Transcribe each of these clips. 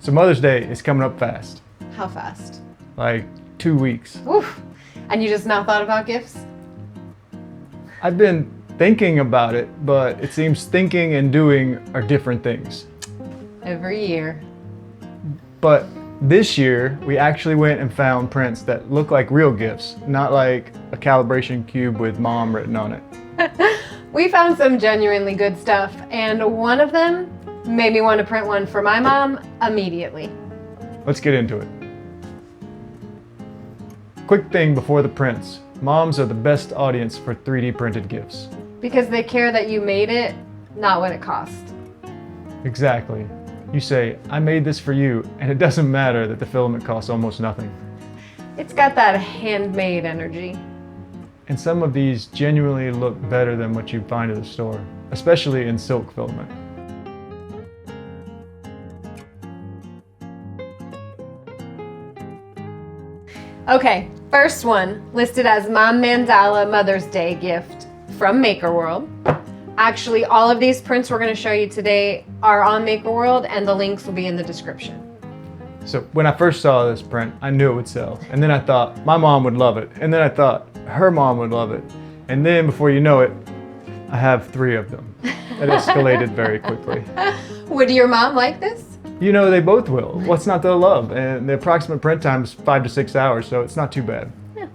So Mother's Day is coming up fast. How fast? Like 2 weeks. Oof. And you just now thought about gifts? I've been thinking about it, but it seems thinking and doing are different things. Every year. But this year, we actually went and found prints that look like real gifts, not like a calibration cube with mom written on it. We found some genuinely good stuff, and one of them made me want to print one for my mom immediately. Let's get into it. Quick thing before the prints. Moms are the best audience for 3D printed gifts. Because they care that you made it, not what it cost. Exactly. You say, I made this for you, and it doesn't matter that the filament costs almost nothing. It's got that handmade energy. And some of these genuinely look better than what you find at the store, especially in silk filament. Okay, first one, listed as Mom Mandala Mother's Day gift from MakerWorld. Actually, all of these prints we're going to show you today are on MakerWorld, and the links will be in the description. So when I first saw this print, I knew it would sell. And then I thought, my mom would love it. And then I thought, her mom would love it. And then before you know it, I have 3 of them. It escalated very quickly. Would your mom like this? You know, they both will. What's not to love? And the approximate print time is 5 to 6 hours, so it's not too bad. Yeah.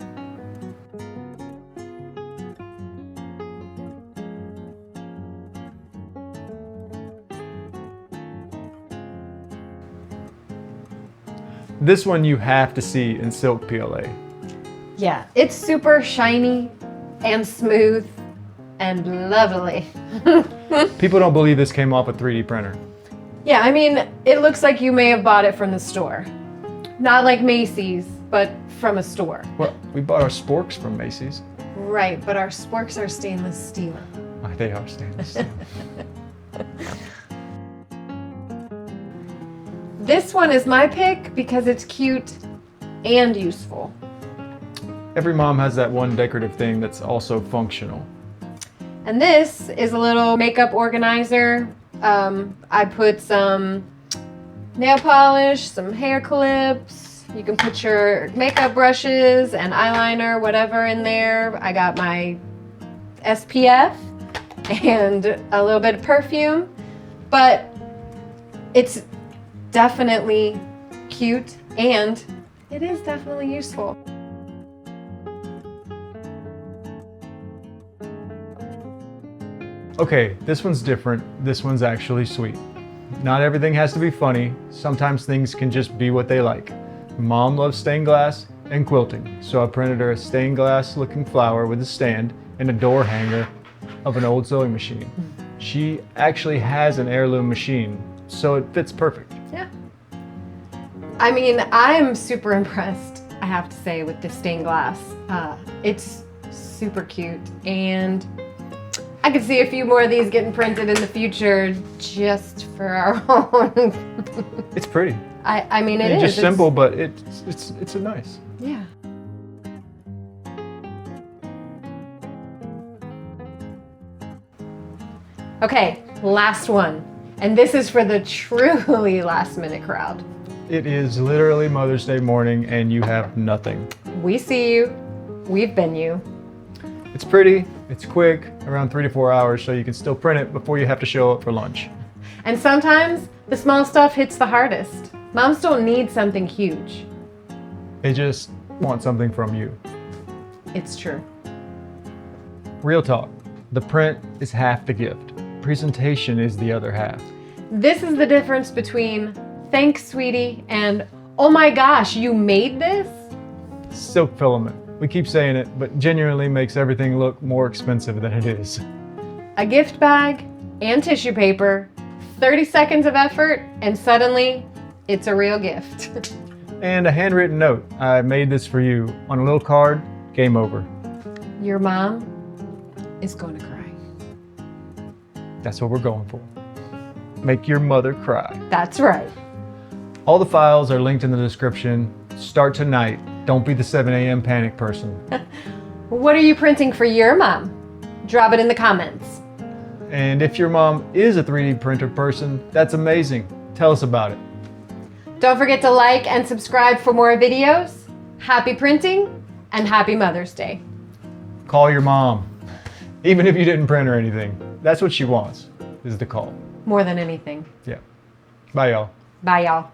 This one you have to see in silk PLA. Yeah, it's super shiny and smooth and lovely. People don't believe this came off a 3D printer. Yeah, I mean, it looks like you may have bought it from the store. Not like Macy's, but from a store. Well, we bought our sporks from Macy's. Right, but our sporks are stainless steel. Oh, they are stainless steel. This one is my pick because it's cute and useful. Every mom has that one decorative thing that's also functional. And this is a little makeup organizer. I put some nail polish, some hair clips. You can put your makeup brushes and eyeliner, whatever in there. I got my SPF and a little bit of perfume, but it's definitely cute and it is definitely useful. Okay, this one's different. This one's actually sweet. Not everything has to be funny. Sometimes things can just be what they like. Mom loves stained glass and quilting, so I printed her a stained glass looking flower with a stand and a door hanger of an old sewing machine. She actually has an heirloom machine, so it fits perfect. Yeah. I mean, I'm super impressed, I have to say, with this stained glass. It's super cute, and I could see a few more of these getting printed in the future just for our own. It's pretty. I mean, it It's is. just simple, but it's a nice. Yeah. Okay, last one. And this is for the truly last minute crowd. It is literally Mother's Day morning and you have nothing. We see you. We've been you. It's pretty, it's quick, around 3 to 4 hours, so you can still print it before you have to show up for lunch. And sometimes the small stuff hits the hardest. Moms don't need something huge. They just want something from you. It's true. Real talk, the print is half the gift. Presentation is the other half. This is the difference between thanks, sweetie, and oh my gosh, you made this? Silk filament. We keep saying it, but genuinely makes everything look more expensive than it is. A gift bag and tissue paper, 30 seconds of effort, and suddenly it's a real gift. And a handwritten note. I made this for you. On a little card, game over. Your mom is going to cry. That's what we're going for. Make your mother cry. That's right. All the files are linked in the description. Start tonight. Don't be the 7 a.m. panic person. What are you printing for your mom? Drop it in the comments. And if your mom is a 3D printer person, that's amazing. Tell us about it. Don't forget to like and subscribe for more videos. Happy printing and happy Mother's Day. Call your mom. Even if you didn't print or anything. That's what she wants, is the call. More than anything. Yeah. Bye, y'all. Bye, y'all.